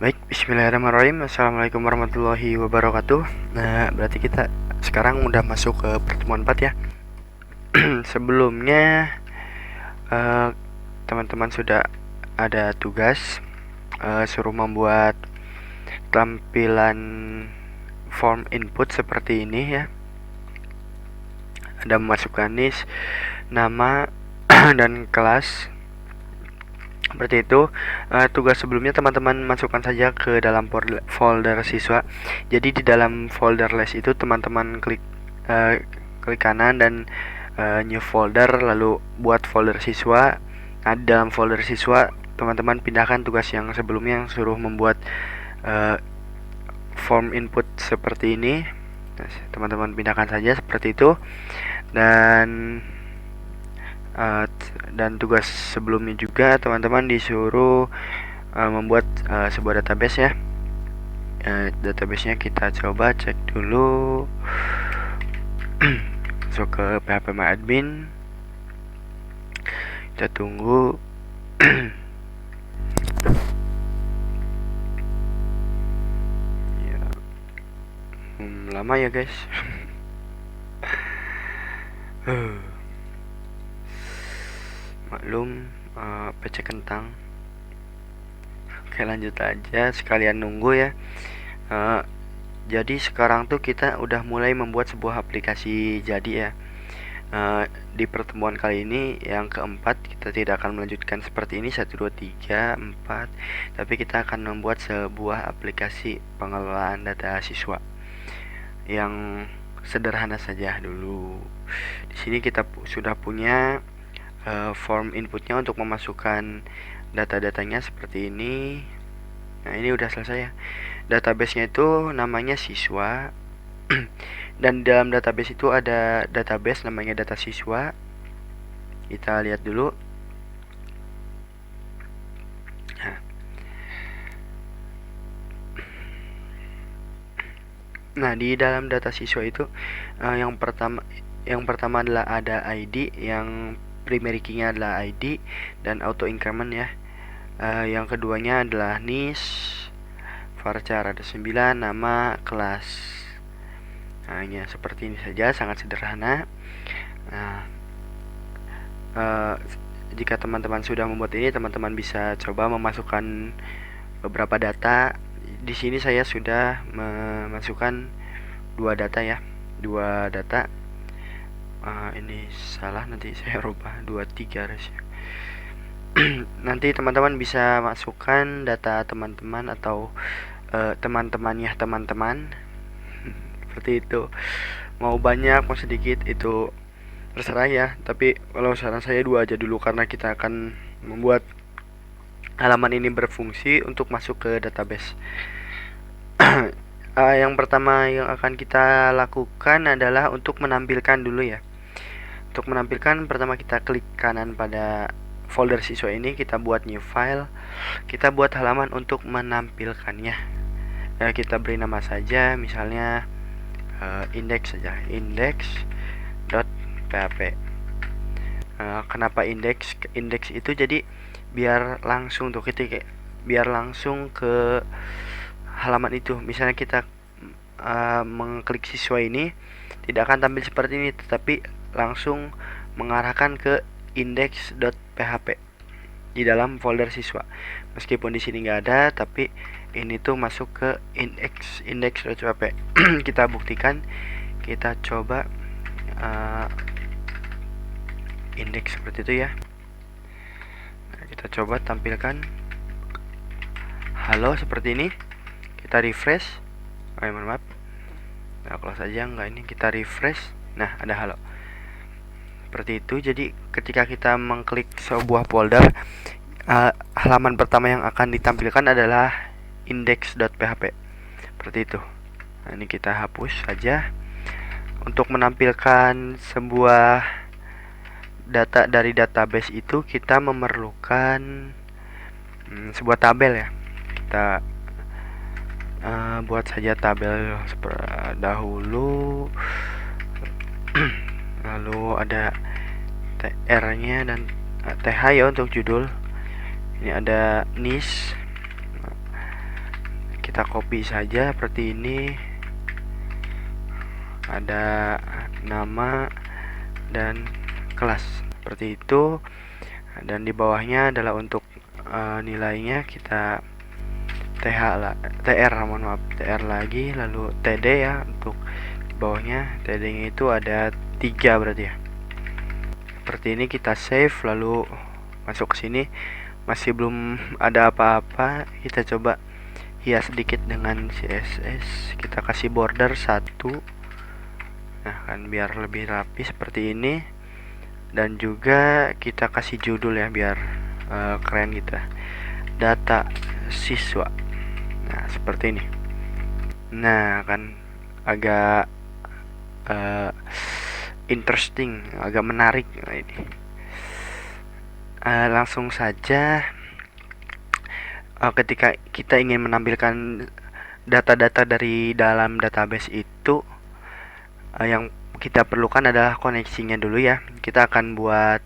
Baik, bismillahirrahmanirrahim. Assalamualaikum warahmatullahi wabarakatuh. Nah, berarti kita sekarang udah masuk ke pertemuan 4 ya. Sebelumnya eh, teman-teman sudah ada tugas suruh membuat tampilan form input seperti ini ya. Ada memasukkan NIS, nama dan kelas. Seperti itu. Tugas sebelumnya teman-teman masukkan saja ke dalam folder siswa. Jadi di dalam folder les itu teman-teman klik kanan dan new folder, lalu buat folder siswa. Nah, di dalam folder siswa teman-teman pindahkan tugas yang sebelumnya yang suruh membuat form input seperti ini. Nah, teman-teman pindahkan saja seperti itu. Dan tugas sebelumnya juga teman-teman disuruh membuat sebuah database ya. Databasenya kita coba cek dulu. Masuk ke phpMyAdmin, kita tunggu. Ya, lama ya guys. Maklum, PC kentang. Oke, lanjut aja sekalian nunggu ya. Jadi sekarang tuh kita udah mulai membuat sebuah aplikasi jadi ya. Di pertemuan kali ini yang keempat, kita tidak akan melanjutkan seperti ini 1, 2, 3, 4, tapi kita akan membuat sebuah aplikasi pengelolaan data siswa yang sederhana saja dulu. Di sini kita sudah punya form inputnya untuk memasukkan data-datanya seperti ini. Nah, ini udah selesai ya. Database-nya itu namanya siswa. Dan dalam database itu ada database namanya data siswa. Kita lihat dulu. Nah, di dalam data siswa itu yang pertama adalah ada ID, yang primary key-nya adalah ID dan auto increment ya. Yang keduanya adalah NIS, varchar ada 9, nama, kelas. Hanya seperti ini saja, sangat sederhana. Nah, jika teman-teman sudah membuat ini, teman-teman bisa coba memasukkan beberapa data. Di sini saya sudah memasukkan 2 data ya, 2 data. Ini salah, nanti saya rubah 23 harusnya. Nanti teman-teman bisa masukkan data teman-teman atau teman-temannya teman-teman. Seperti itu. Mau banyak mau sedikit itu terserah ya, tapi kalau saran saya 2 aja dulu karena kita akan membuat halaman ini berfungsi untuk masuk ke database. Yang pertama yang akan kita lakukan adalah untuk menampilkan dulu ya. Untuk menampilkan, pertama kita klik kanan pada folder siswa ini, kita buat new file, kita buat halaman untuk menampilkannya. Kita beri nama saja, misalnya index saja, index.php. Kenapa index? Index itu jadi biar langsung tuh biar langsung ke halaman itu. Misalnya kita mengklik siswa ini, tidak akan tampil seperti ini, tetapi langsung mengarahkan ke index.php di dalam folder siswa. Meskipun di sini nggak ada, tapi ini tuh masuk ke index.php. Kita buktikan, kita coba index seperti itu ya. Nah, kita coba tampilkan halo seperti ini. Kita refresh. Mohon maaf. Nah, kalau saja enggak, ini kita refresh. Nah, ada halo. Seperti itu. Jadi ketika kita mengklik sebuah folder, halaman pertama yang akan ditampilkan adalah index.php. Seperti itu. Nah, ini kita hapus saja. Untuk menampilkan sebuah data dari database itu, kita memerlukan sebuah tabel ya. Kita buat saja tabel seperti dahulu. Lalu ada TR-nya dan TH ya untuk judul. Ini ada NIS. kita copy saja seperti ini, ada nama dan kelas seperti itu, dan di bawahnya adalah untuk nilainya kita TR lagi, lalu TD ya. Untuk di bawahnya TD nya itu ada 3 berarti ya. Seperti ini kita save, lalu masuk ke sini. Masih belum ada apa-apa, kita coba hias sedikit dengan CSS. Kita kasih border 1. Nah kan, biar lebih rapi seperti ini. Dan juga kita kasih judul ya, biar keren gitu. Data siswa. Nah seperti ini. Nah kan agak interesting, agak menarik. Nah, ini langsung saja, ketika kita ingin menampilkan data-data dari dalam database itu, yang kita perlukan adalah koneksinya dulu ya. Kita akan buat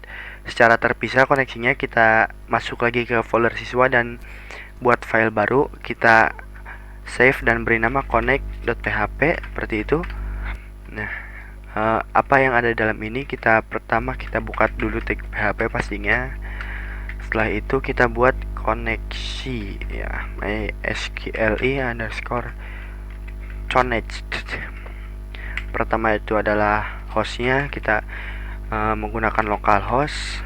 secara terpisah koneksinya. Kita masuk lagi ke folder siswa dan buat file baru, kita save dan beri nama connect.php seperti itu. Nah apa yang ada dalam ini, kita pertama kita buka dulu tag PHP pastinya. Setelah itu kita buat koneksi ya, mysqli_connect. Pertama itu adalah hostnya, kita menggunakan localhost,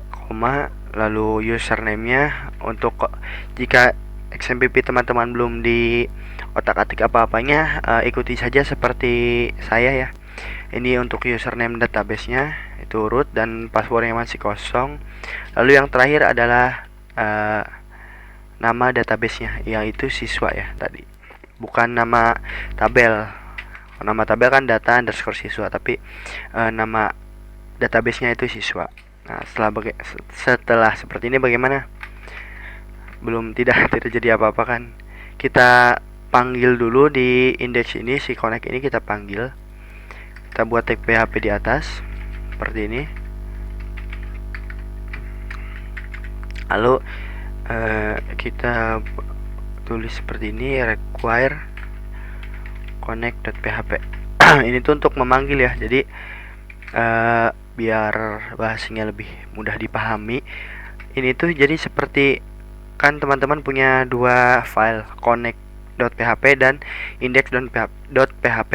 koma, lalu username-nya. Untuk jika XMPP teman-teman belum di otak-atik apa-apanya, ikuti saja seperti saya ya. Ini untuk username database-nya itu root dan passwordnya masih kosong. Lalu yang terakhir adalah nama database-nya, yaitu siswa ya tadi, bukan nama tabel. Nama tabel kan data_siswa, tapi nama database-nya itu siswa. Nah setelah seperti ini bagaimana? tidak jadi apa-apa kan. Kita panggil dulu di index ini, si connect ini kita panggil. Kita buat tag PHP di atas seperti ini. Lalu kita tulis seperti ini, require connect.php. Ini tuh untuk memanggil ya. Jadi biar bahasanya lebih mudah dipahami, ini tuh jadi seperti, kan teman-teman punya dua file, connect.php dan index.php.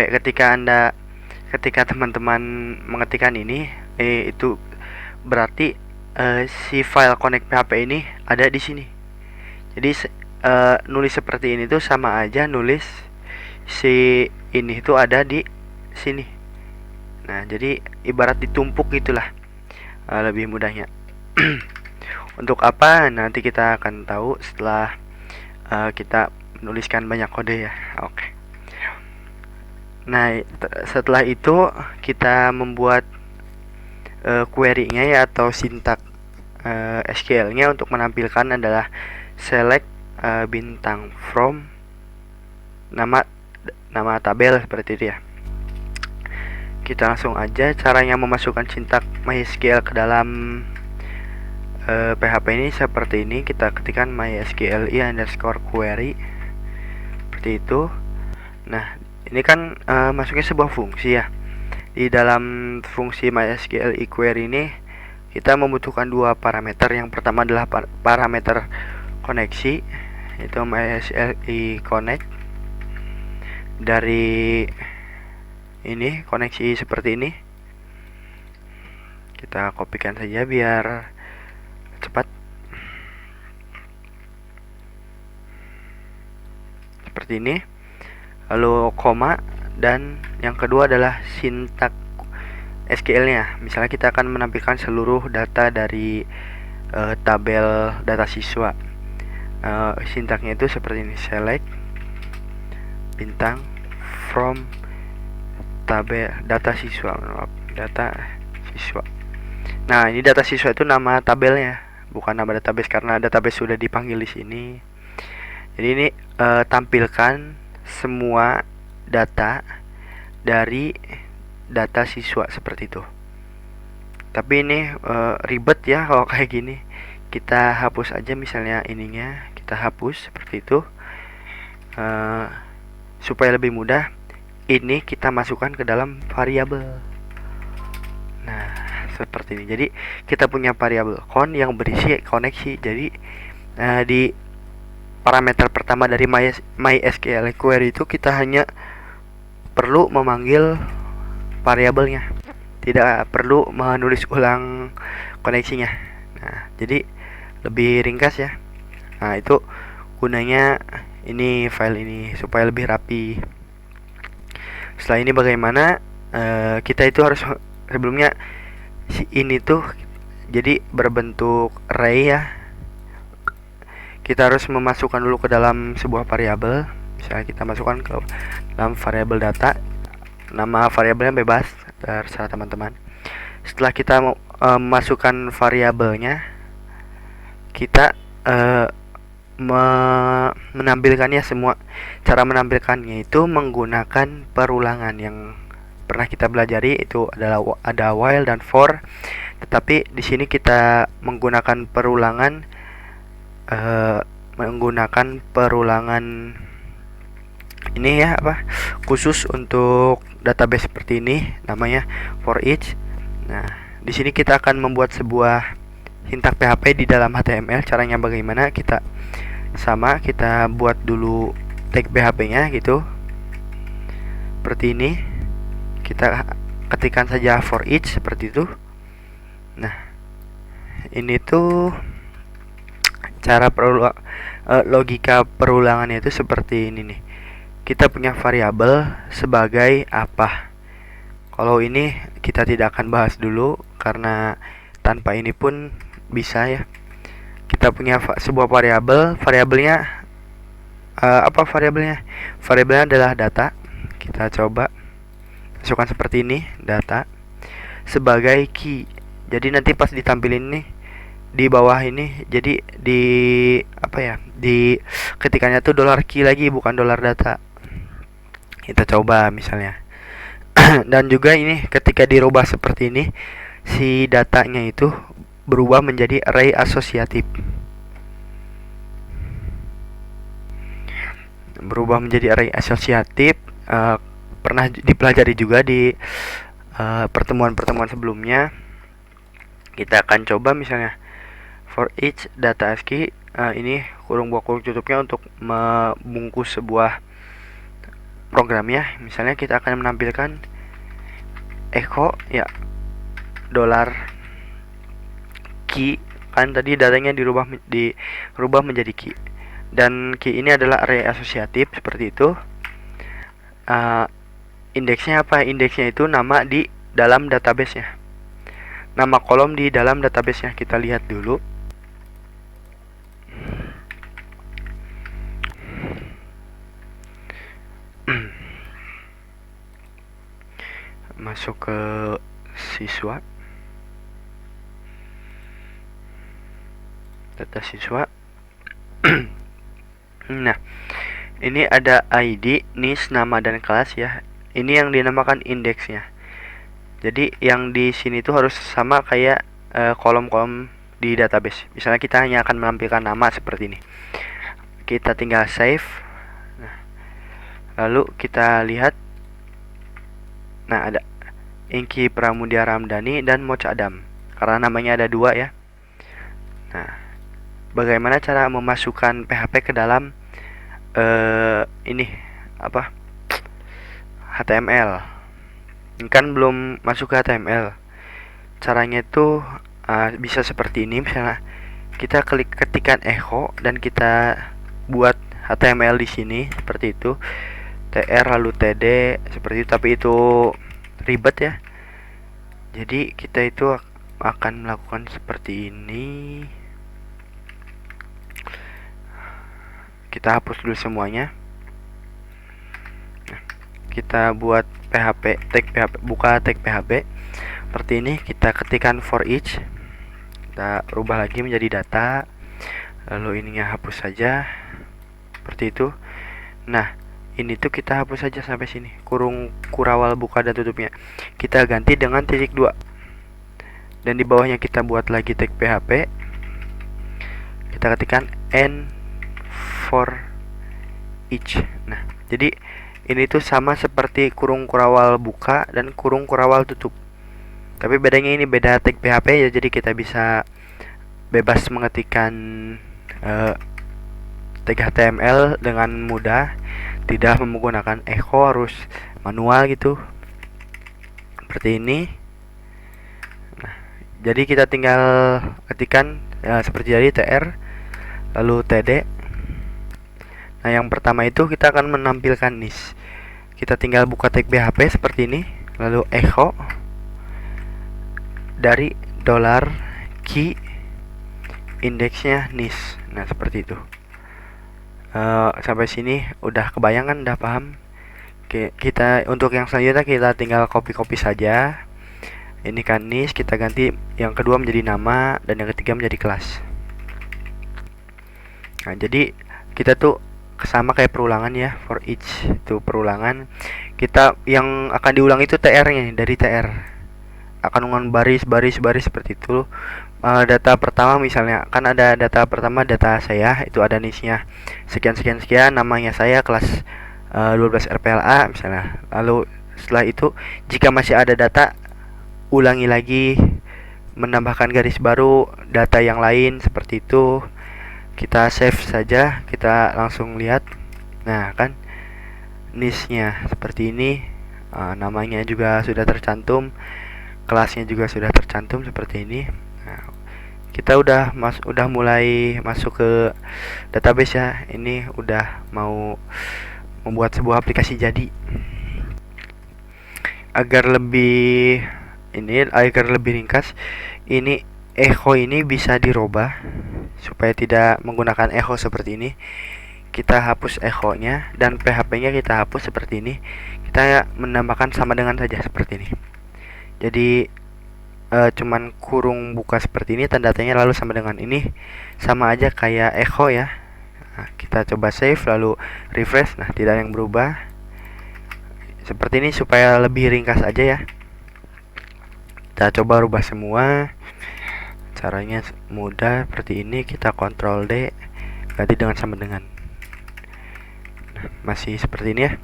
Ketika teman-teman mengetikkan ini, itu berarti si file connect.php ini ada di sini. Jadi nulis seperti ini tuh sama aja nulis si ini tuh ada di sini. Nah jadi ibarat ditumpuk gitulah, lebih mudahnya. Untuk apa nanti kita akan tahu setelah kita menuliskan banyak kode ya. Oke. Nah setelah itu kita membuat query-nya ya, atau sintak SQL-nya untuk menampilkan adalah select bintang from nama tabel seperti itu ya. Kita langsung aja caranya memasukkan sintak MySQL ke dalam PHP ini seperti ini. Kita ketikkan mysqli_query seperti itu. Nah ini kan masuknya sebuah fungsi ya. Di dalam fungsi mysqli query ini kita membutuhkan dua parameter. Yang pertama adalah parameter koneksi, itu mysqli connect. Dari ini koneksi seperti ini, kita kopikan saja biar cepat. Seperti ini. Lalu koma, dan yang kedua adalah sintak SQL-nya. Misalnya kita akan menampilkan seluruh data dari tabel data siswa. Sintaknya itu seperti ini, select bintang from tabel data siswa. Nah ini data siswa itu nama tabelnya, bukan nama database, karena database sudah dipanggil di sini. Jadi ini tampilkan semua data dari data siswa seperti itu. Tapi ini ribet ya kalau kayak gini. Kita hapus aja misalnya ininya, kita kita hapus seperti itu. Supaya lebih mudah, ini kita masukkan ke dalam variabel. Nah, seperti ini. Jadi kita punya variabel con yang berisi koneksi. Jadi di parameter pertama dari MySQL query itu kita hanya perlu memanggil variabelnya, tidak perlu menulis ulang koneksinya. Nah, jadi lebih ringkas ya. Nah, itu gunanya ini file ini supaya lebih rapi. Setelah ini bagaimana? Kita itu harus sebelumnya ini tuh jadi berbentuk array ya. Kita harus memasukkan dulu ke dalam sebuah variabel. Misalnya kita masukkan ke dalam variabel data. Nama variabelnya bebas, terserah teman-teman. Setelah kita memasukkan variabelnya, kita menampilkannya semua. Cara menampilkannya itu menggunakan perulangan yang pernah kita pelajari, itu adalah ada while dan for. Tetapi di sini kita menggunakan perulangan ini ya, khusus untuk database seperti ini, namanya for each. Nah, di sini kita akan membuat sebuah sintak PHP di dalam HTML. Caranya bagaimana? Kita buat dulu tag PHP-nya gitu. Seperti ini. Kita ketikkan saja for each seperti itu. Nah, ini tuh cara logika perulangannya itu seperti ini nih. Kita punya variabel sebagai apa? Kalau ini kita tidak akan bahas dulu karena tanpa ini pun bisa ya. Kita punya sebuah variabelnya apa variabelnya? Variabelnya adalah data. Kita coba masukkan seperti ini, data sebagai key. Jadi nanti pas ditampilin nih di bawah ini, jadi di ketikannya tuh $key lagi, bukan $data. Kita coba misalnya. Dan juga ini ketika dirubah seperti ini, si datanya itu berubah menjadi array asosiatif. Pernah dipelajari juga di pertemuan-pertemuan sebelumnya. Kita akan coba misalnya for each data ASCII, ini kurung tutupnya untuk membungkus sebuah program ya. Misalnya kita akan menampilkan echo ya $key, kan tadi datanya dirubah menjadi key, dan key ini adalah array asosiatif seperti itu. Indeksnya apa? Indeksnya itu nama di dalam database-nya, nama kolom di dalam database-nya. Kita lihat dulu. Masuk ke siswa, data siswa. Nah, ini ada ID, NIS, nama dan kelas ya. Ini yang dinamakan indeksnya. Jadi yang di sini tuh harus sama kayak kolom-kolom di database. Misalnya kita hanya akan menampilkan nama seperti ini. Kita tinggal save. Nah, lalu kita lihat. Nah, ada Inky Pramudia Ramdhani dan Moch Adam, karena namanya ada 2 ya. Nah, bagaimana cara memasukkan PHP ke dalam HTML? Ini kan belum masuk ke HTML. Caranya itu bisa seperti ini. Misalnya kita ketikkan echo dan kita buat HTML di sini seperti itu, tr lalu td seperti itu, tapi itu ribet ya. Jadi kita itu akan melakukan seperti ini. Kita hapus dulu semuanya. Nah, kita buat PHP tag PHP, buka tag PHP seperti ini. Kita ketikkan for each, kita rubah lagi menjadi data, lalu ininya hapus saja seperti itu. Nah, ini tuh kita hapus saja sampai sini, kurung kurawal buka dan tutupnya kita ganti dengan titik 2, dan di bawahnya kita buat lagi tag PHP. Kita ketikkan end for each. Nah, jadi ini tuh sama seperti kurung kurawal buka dan kurung kurawal tutup. Tapi bedanya ini beda tag PHP ya, jadi kita bisa bebas mengetikkan tag HTML dengan mudah, tidak menggunakan echo, harus manual gitu. Seperti ini. Nah, jadi kita tinggal ketikkan seperti tadi tr lalu td. Nah, yang pertama itu kita akan menampilkan nis. Kita tinggal buka tag PHP seperti ini, lalu echo dari $key indeksnya nis. Nah, seperti itu. Sampai sini udah kebayangan, udah paham? Oke, kita untuk yang selanjutnya kita tinggal copy saja. Ini kan nis, kita ganti yang kedua menjadi nama dan yang ketiga menjadi kelas. Nah, jadi kita tuh sama kayak perulangan ya, for each itu perulangan. Kita yang akan diulang itu tr-nya, dari tr akan dengan baris seperti itu. Data pertama misalnya kan ada data pertama, data saya itu ada nisnya sekian, namanya saya kelas 12 RPLA misalnya. Lalu setelah itu jika masih ada data, ulangi lagi, menambahkan garis baru data yang lain seperti itu. Kita save saja, kita langsung lihat. Nah, kan nisnya seperti ini, namanya juga sudah tercantum, kelasnya juga sudah tercantum seperti ini. Nah, kita udah mulai masuk ke database ya. Ini udah mau membuat sebuah aplikasi jadi. Agar lebih ringkas, ini echo ini bisa dirubah supaya tidak menggunakan echo seperti ini. Kita hapus echo-nya dan PHP-nya kita hapus seperti ini. Kita menambahkan sama dengan saja seperti ini. Jadi cuman kurung buka seperti ini, tanda tanya lalu sama dengan ini, sama aja kayak echo ya. Nah, kita coba save lalu refresh. Nah, tidak ada yang berubah. Seperti ini supaya lebih ringkas aja ya. Kita coba rubah semua. Caranya mudah seperti ini, kita Ctrl D ganti dengan sama dengan. Nah, masih seperti ini ya.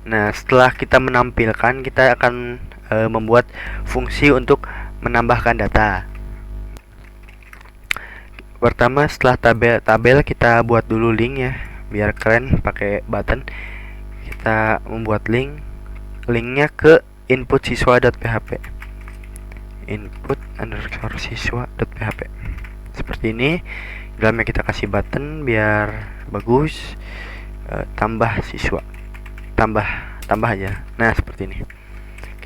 Nah, setelah kita menampilkan, kita akan membuat fungsi untuk menambahkan data. Pertama, setelah tabel kita buat dulu link ya, biar keren pakai button. Kita membuat linknya ke input siswa.php, input_siswa.php seperti ini. Dalamnya kita kasih button biar bagus, tambah siswa, tambah aja. Nah, seperti ini.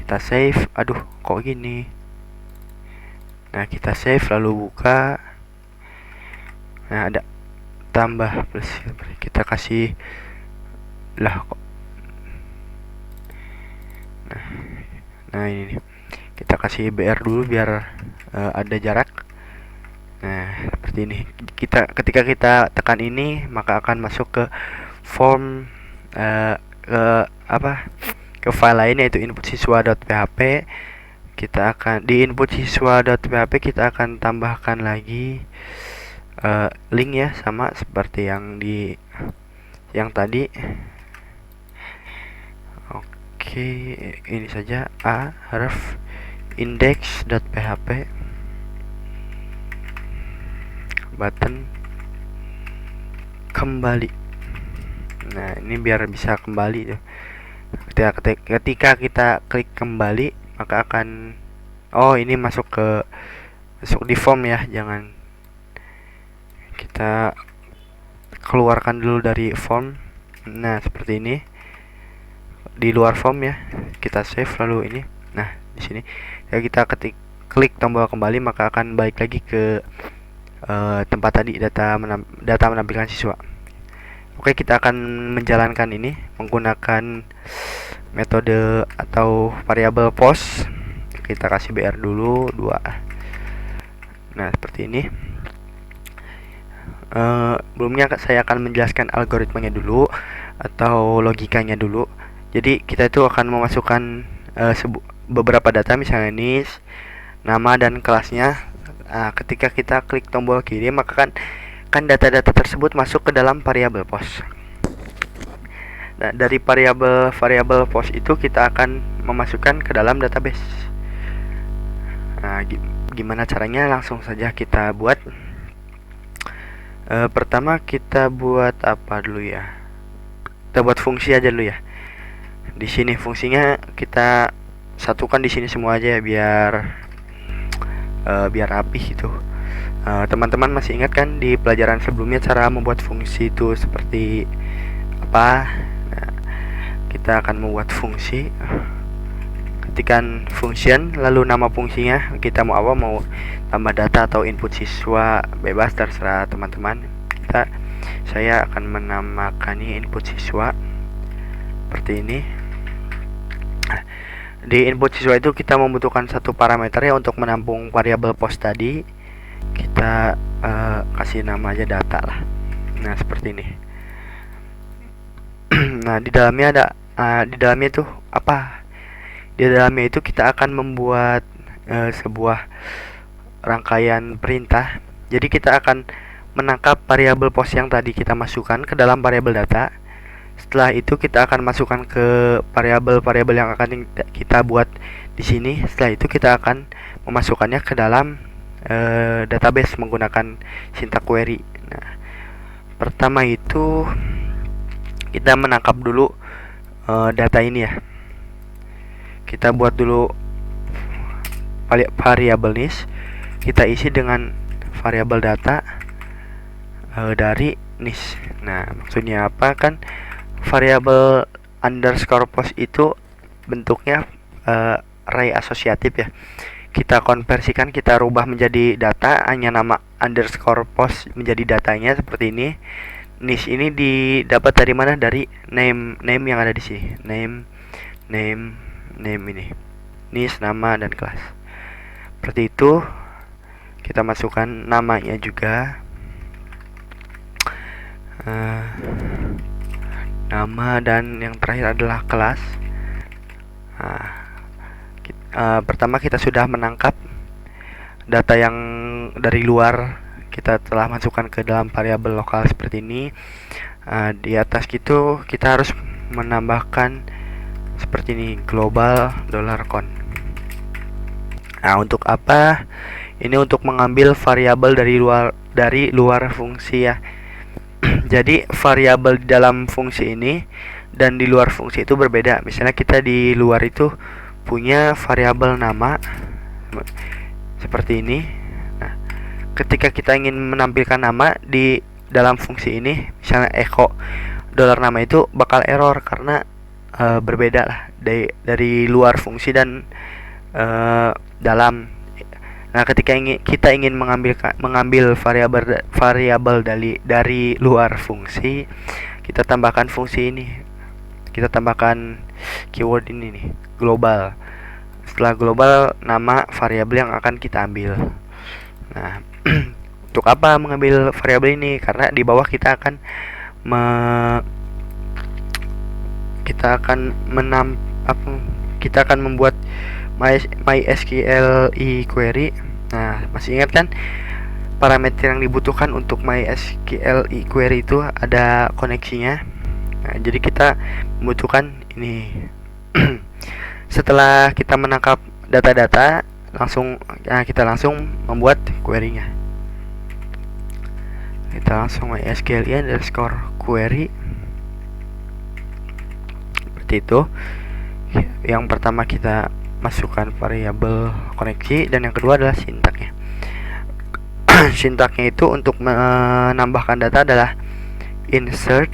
Kita save. Aduh, kok gini. Nah, kita save lalu buka. Nah, ada tambah plus, kita kasih lah kok. Nah, ini nih. Kita kasih BR dulu biar ada jarak. Nah, seperti ini. Ketika kita tekan ini, maka akan masuk ke form ke file lain, yaitu input siswa.php. Kita akan di input siswa.php kita akan tambahkan lagi link ya, sama seperti yang tadi. Oke, ini saja ref index.php button kembali. Nah, ini biar bisa kembali ya. Ketika kita klik kembali, maka akan ini masuk di form ya. Jangan, kita keluarkan dulu dari form. Nah, seperti ini di luar form ya. Kita save lalu ini. Nah, di sini ya kita klik tombol kembali, maka akan balik lagi ke tempat tadi, data menampilkan siswa. Oke, kita akan menjalankan ini menggunakan metode atau variabel post. Kita kasih BR dulu 2. Nah, seperti ini. Sebelumnya saya akan menjelaskan algoritmanya dulu atau logikanya dulu. Jadi kita itu akan memasukkan beberapa data, misalnya nama dan kelasnya. Ketika kita klik tombol kiri, maka kan menambahkan data-data tersebut masuk ke dalam variabel post. Nah, dari variabel post itu kita akan memasukkan ke dalam database. Nah, gimana caranya? Langsung saja kita buat. Pertama kita buat apa dulu ya? Kita buat fungsi aja dulu ya. Di sini fungsinya kita satukan di sini semua aja ya, biar rapih gitu. Teman-teman masih ingat kan di pelajaran sebelumnya cara membuat fungsi itu seperti apa? Nah, kita akan membuat fungsi, ketikkan function lalu nama fungsinya kita mau apa, mau tambah data atau input siswa, bebas terserah teman-teman. Saya akan menamakan ini input siswa seperti ini. Di input siswa itu kita membutuhkan satu parameter ya untuk menampung variabel post tadi. Kita kasih nama aja data lah. Nah, seperti ini. Nah, di dalamnya itu apa? Di dalamnya itu kita akan membuat sebuah rangkaian perintah. Jadi kita akan menangkap variabel post yang tadi kita masukkan ke dalam variabel data. Setelah itu kita akan masukkan ke variabel-variabel yang akan kita buat di sini. Setelah itu kita akan memasukkannya ke dalam database menggunakan syntax query. Nah, pertama itu kita menangkap dulu data ini ya. Kita buat dulu variabel nis. Kita isi dengan variabel data dari nis. Nah, maksudnya apa kan? Variabel underscore post itu bentuknya array asosiatif ya. Kita konversikan, kita rubah menjadi data, hanya nama underscore post menjadi datanya seperti ini. Nis ini didapat dari mana? Dari name yang ada di sini. Name ini. Nis, nama dan kelas. Seperti itu. Kita masukkan namanya juga. Nama dan yang terakhir adalah kelas. Pertama kita sudah menangkap data yang dari luar, kita telah masukkan ke dalam variabel lokal seperti ini. Di atas gitu kita harus menambahkan seperti ini, global $count. Nah, untuk apa? Ini untuk mengambil variabel dari luar fungsi ya. Jadi variabel di dalam fungsi ini dan di luar fungsi itu berbeda. Misalnya kita di luar itu punya variabel nama seperti ini. Nah, ketika kita ingin menampilkan nama di dalam fungsi ini, misalnya echo $nama itu bakal error karena berbeda lah dari luar fungsi dan dalam. Nah, ketika kita ingin mengambil variabel dari luar fungsi, kita tambahkan fungsi ini. Kita tambahkan keyword ini nih, global. Setelah global, nama variabel yang akan kita ambil. Nah, untuk apa mengambil variabel ini? Karena di bawah kita akan membuat MySQL query. Nah, masih ingat kan parameter yang dibutuhkan untuk MySQL query itu ada koneksinya. Nah, jadi kita membutuhkan ini. Setelah kita menangkap data-data, kita langsung membuat query-nya. Kita langsung MySQL underscore query seperti itu. Yang pertama kita masukkan variabel koneksi dan yang kedua adalah sintaknya. Sintaknya itu untuk menambahkan data adalah insert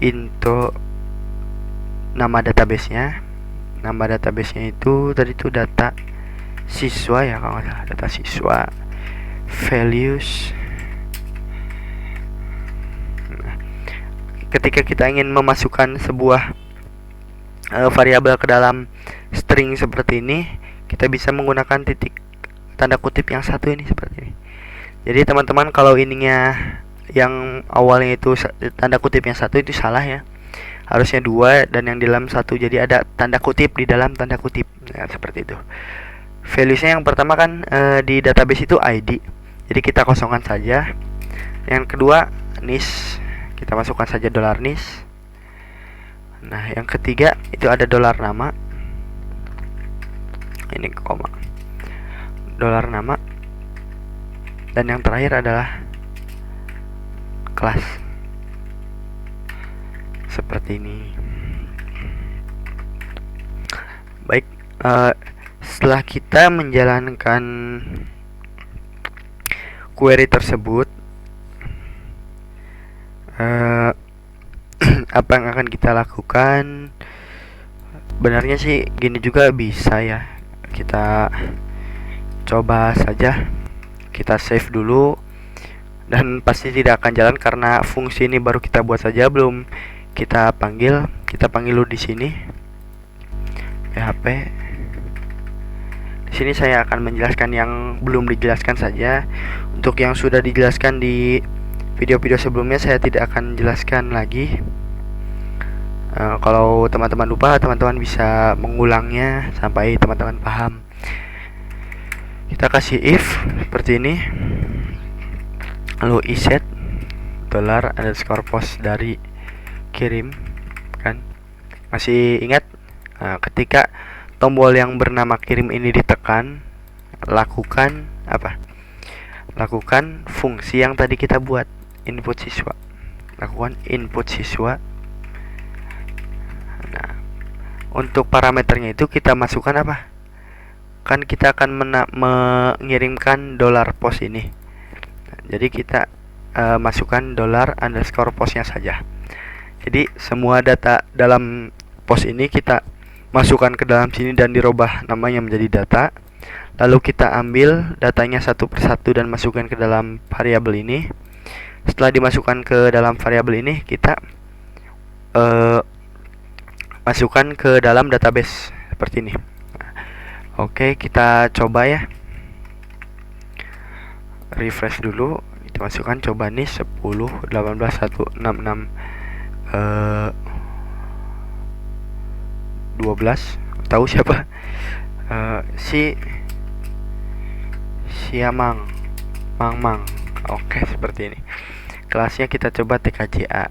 into nama database-nya. Nama database-nya itu tadi itu data siswa ya, kalau nggak salah, data siswa values. Nah, ketika kita ingin memasukkan sebuah variabel ke dalam string seperti ini, kita bisa menggunakan titik tanda kutip yang satu ini seperti ini. Jadi teman-teman, kalau ininya yang awalnya itu tanda kutip yang satu itu salah ya, harusnya dua dan yang di dalam satu, jadi ada tanda kutip di dalam tanda kutip. Nah, seperti itu. Valuesnya yang pertama kan di database itu ID. Jadi kita kosongkan saja. Yang kedua, NIS, kita masukkan saja dolar NIS. Nah, yang ketiga itu ada dolar nama. Ini koma. Dolar nama. Dan yang terakhir adalah kelas. Seperti ini. Baik, setelah kita menjalankan query tersebut, apa yang akan kita lakukan? Benarnya sih gini juga bisa ya. Kita coba saja, kita save dulu, dan pasti tidak akan jalan karena fungsi ini baru kita buat saja, belum kita panggil. Kita panggil dulu di sini PHP. Di sini saya akan menjelaskan yang belum dijelaskan saja. Untuk yang sudah dijelaskan di video-video sebelumnya saya tidak akan jelaskan lagi. Kalau teman-teman lupa, teman-teman bisa mengulangnya sampai teman-teman paham. Kita kasih if seperti ini, lalu iset $_post dari kirim, kan? Masih ingat? Ketika tombol yang bernama kirim ini ditekan, lakukan apa? Lakukan fungsi yang tadi kita buat, input siswa. Lakukan input siswa. Nah, untuk parameternya itu kita masukkan apa? Kan kita akan mengirimkan $post ini. Nah, jadi kita masukkan $_postnya saja. Jadi semua data dalam post ini kita masukkan ke dalam sini dan dirubah namanya menjadi data. Lalu kita ambil datanya satu persatu dan masukkan ke dalam variabel ini. Setelah dimasukkan ke dalam variabel ini, kita masukkan ke dalam database seperti ini. Oke, kita coba ya. Refresh dulu. Kita masukkan coba nih 10 18 166 12. Tahu siapa? Siamang Mang. Oke, seperti ini. Kelasnya kita coba TKJA.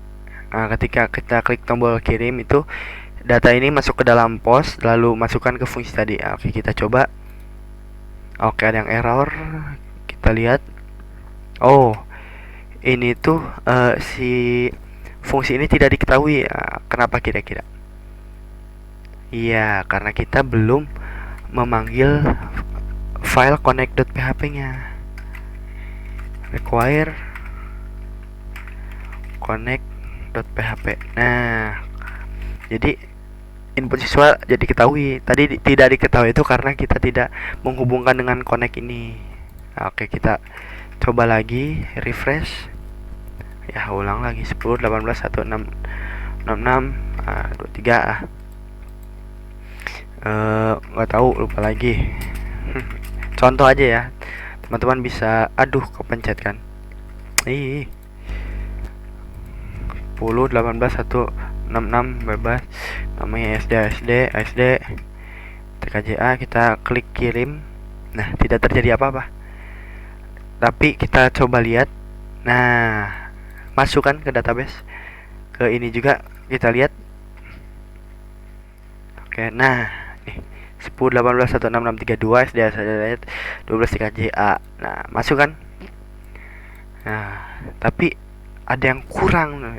Nah, ketika kita klik tombol kirim itu, data ini masuk ke dalam post, lalu masukkan ke fungsi tadi. Oke, kita coba. Oke, ada yang error. Kita lihat. Oh, ini tuh si fungsi ini tidak diketahui. Kenapa kira-kira? Iya, karena kita belum memanggil file connect.php-nya. Require connect.php. Nah, jadi input siswa jadi ketahui. Tadi tidak diketahui itu karena kita tidak menghubungkan dengan connect ini. Oke, kita coba lagi, refresh. Ya, ulang lagi 10 18 166 23. Nggak tahu, lupa lagi. Contoh aja ya, teman-teman bisa. Aduh, kepencet kan. 10 18 166 bebas. Namanya ASD TKJA. Kita klik kirim. Nah, tidak terjadi apa-apa. Tapi kita coba lihat. Nah, masukkan ke database. Ke ini juga kita lihat. Oke, nah, nih 10 18 166 32 SD 12 TKJA. Nah, masuk kan? Nah, tapi ada yang kurang.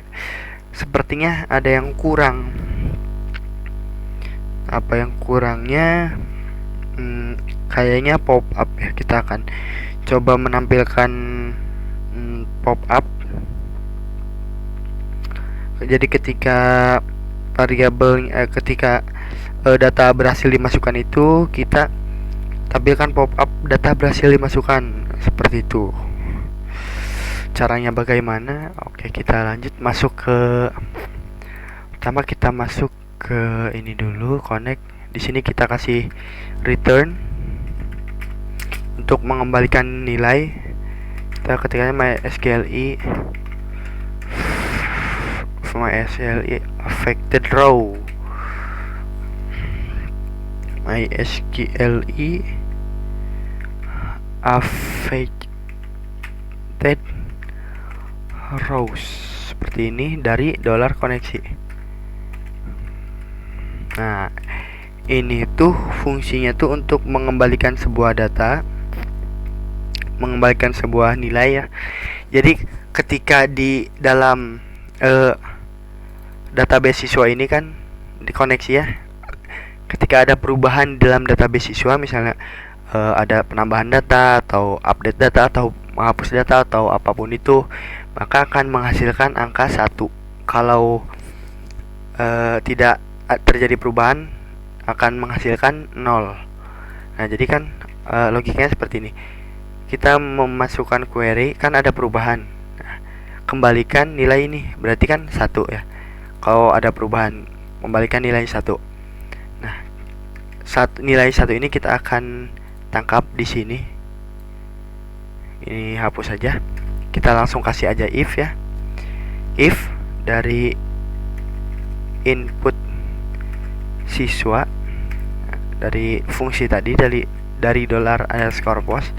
Sepertinya ada yang kurang. Apa yang kurangnya? Kayaknya pop up ya. Kita akan coba menampilkan pop up. Jadi ketika variabel ketika data berhasil dimasukkan itu, kita tampilkan pop up data berhasil dimasukkan. Seperti itu. Caranya bagaimana? Oke, kita lanjut masuk ke pertama. Kita masuk ke ini dulu, connect. Di sini kita kasih return untuk mengembalikan nilai. Kita ketikanya mysqli affected row, mysqli connected rows seperti ini dari $koneksi. Nah, ini tuh fungsinya tuh untuk mengembalikan sebuah data, mengembalikan sebuah nilai ya. Jadi ketika di dalam database siswa ini kan dikoneksi ya, ketika ada perubahan dalam database siswa, misalnya ada penambahan data atau update data atau menghapus data atau apapun itu, maka akan menghasilkan angka 1. Kalau tidak terjadi perubahan, akan menghasilkan 0. Nah, jadi kan logikanya seperti ini. Kita memasukkan query, kan ada perubahan. Nah, kembalikan nilai ini, berarti kan 1 ya. Kalau ada perubahan, kembalikan nilai 1. Nah, nilai 1 ini kita akan tangkap di sini. Ini hapus saja. Kita langsung kasih aja if ya. If dari input siswa, dari fungsi tadi, dari $_post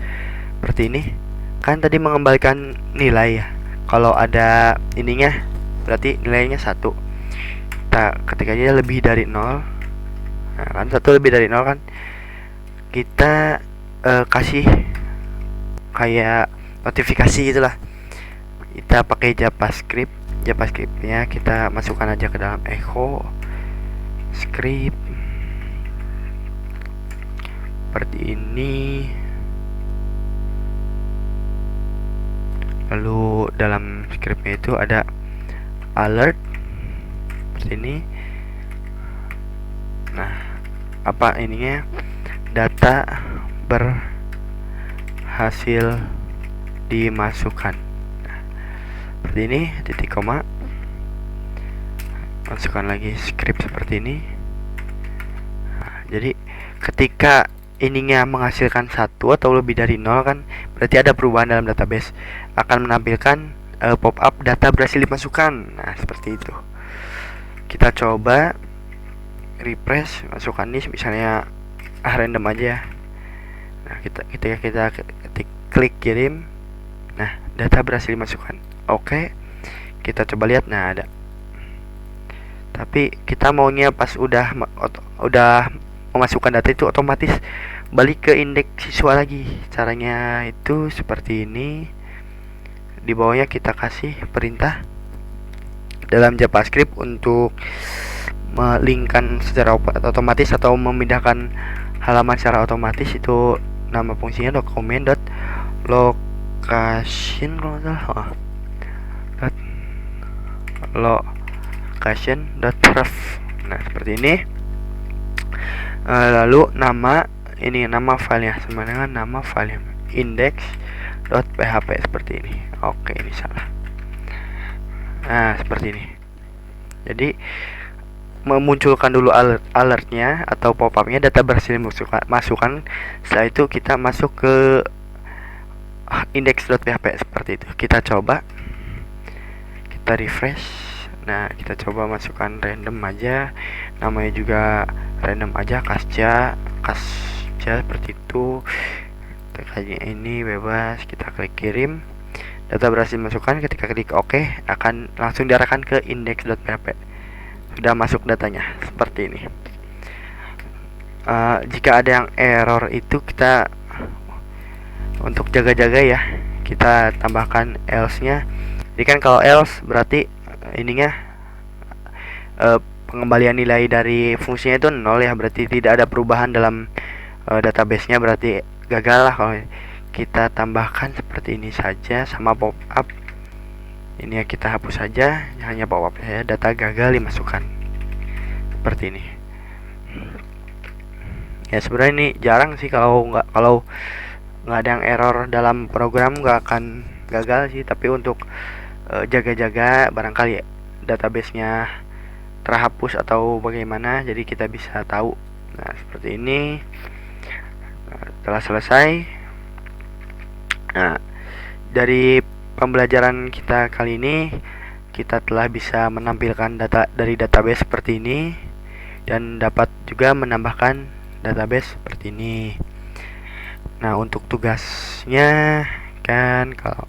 seperti ini kan, tadi mengembalikan nilai ya. Kalau ada ininya berarti nilainya 1. Kita ketik aja lebih dari 0. Nah, kan 1 lebih dari 0 kan, kita kasih kayak notifikasi gitulah. Kita pakai JavaScriptnya kita masukkan aja ke dalam echo script seperti ini. Lalu dalam scriptnya itu ada alert seperti ini. Nah, apa ininya, data berhasil dimasukkan. Nah, seperti ini, titik koma, masukkan lagi script seperti ini. Nah, jadi ketika ininya menghasilkan 1 atau lebih dari 0 kan, berarti ada perubahan dalam database, akan menampilkan pop-up data berhasil dimasukkan. Nah, seperti itu. Kita coba refresh, masukkan ini misalnya random aja. Nah, ketika kita ketik klik kirim, nah, data berhasil dimasukkan. Oke, kita coba lihat. Nah, ada. Tapi kita maunya pas udah memasukkan data itu otomatis balik ke indeks siswa lagi. Caranya itu seperti ini. Di bawahnya kita kasih perintah dalam JavaScript untuk melingkan secara otomatis atau memindahkan halaman secara otomatis. Itu nama fungsinya document.location kalau nggak salah. Location.ref. Nah, seperti ini. Lalu nama filenya sama dengan nama filenya index.php seperti ini. Oke, ini salah. Nah, seperti ini. Jadi memunculkan dulu alertnya atau pop-upnya, data berhasil masukkan. Setelah itu kita masuk ke index.php seperti itu. Kita coba, kita refresh. Nah, kita coba masukkan random aja, namanya juga random aja, kasja seperti itu. Kayaknya ini bebas, kita klik kirim. Data berhasil masukkan, ketika klik OK akan langsung diarahkan ke index.php. Sudah masuk datanya seperti ini. Jika ada yang error itu, kita untuk jaga-jaga ya, kita tambahkan else-nya. Jadi kan kalau else berarti ininya pengembalian nilai dari fungsinya itu 0 ya, berarti tidak ada perubahan dalam database-nya, berarti gagal lah. Kalau kita tambahkan seperti ini saja sama pop up ini ya, kita hapus saja, hanya pop up ya, data gagal dimasukkan seperti ini. Ya, sebenarnya ini jarang sih, kalau nggak ada yang error dalam program nggak akan gagal sih, tapi untuk jaga-jaga barangkali database-nya terhapus atau bagaimana, jadi kita bisa tahu. Nah, seperti ini. Setelah selesai, nah, dari pembelajaran kita kali ini, kita telah bisa menampilkan data dari database seperti ini dan dapat juga menambahkan database seperti ini. Nah, untuk tugasnya jelaskan kalau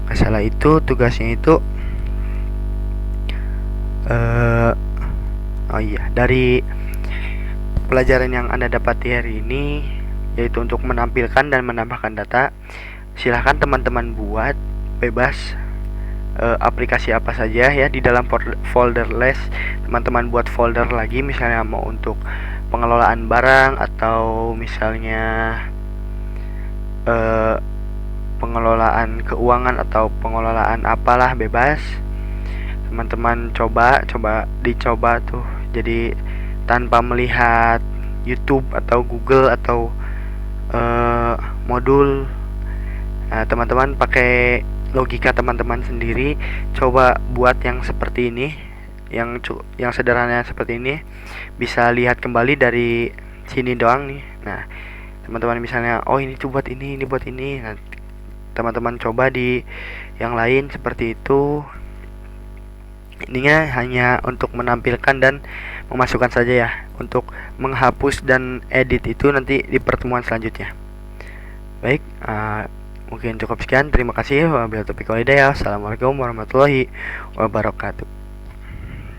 nggak salah itu tugasnya itu oh iya, dari pelajaran yang Anda dapat di hari ini yaitu untuk menampilkan dan menambahkan data. Silahkan teman-teman buat bebas aplikasi apa saja ya di dalam folder list. Teman-teman buat folder lagi misalnya mau untuk pengelolaan barang atau misalnya pengelolaan keuangan atau pengelolaan apalah, bebas. Teman-teman dicoba tuh, jadi tanpa melihat YouTube atau Google atau modul. Nah, teman-teman pakai logika teman-teman sendiri, coba buat yang seperti ini, yang sederhana seperti ini. Bisa lihat kembali dari sini doang nih. Nah, teman-teman misalnya oh ini buat ini buat ini. Nah, teman-teman coba di yang lain seperti itu. Ininya hanya untuk menampilkan dan memasukkan saja ya. Untuk menghapus dan edit itu nanti di pertemuan selanjutnya. Baik, mungkin cukup sekian. Terima kasih. Wabillahi taufiq wal hidayah. Assalamualaikum warahmatullahi wabarakatuh.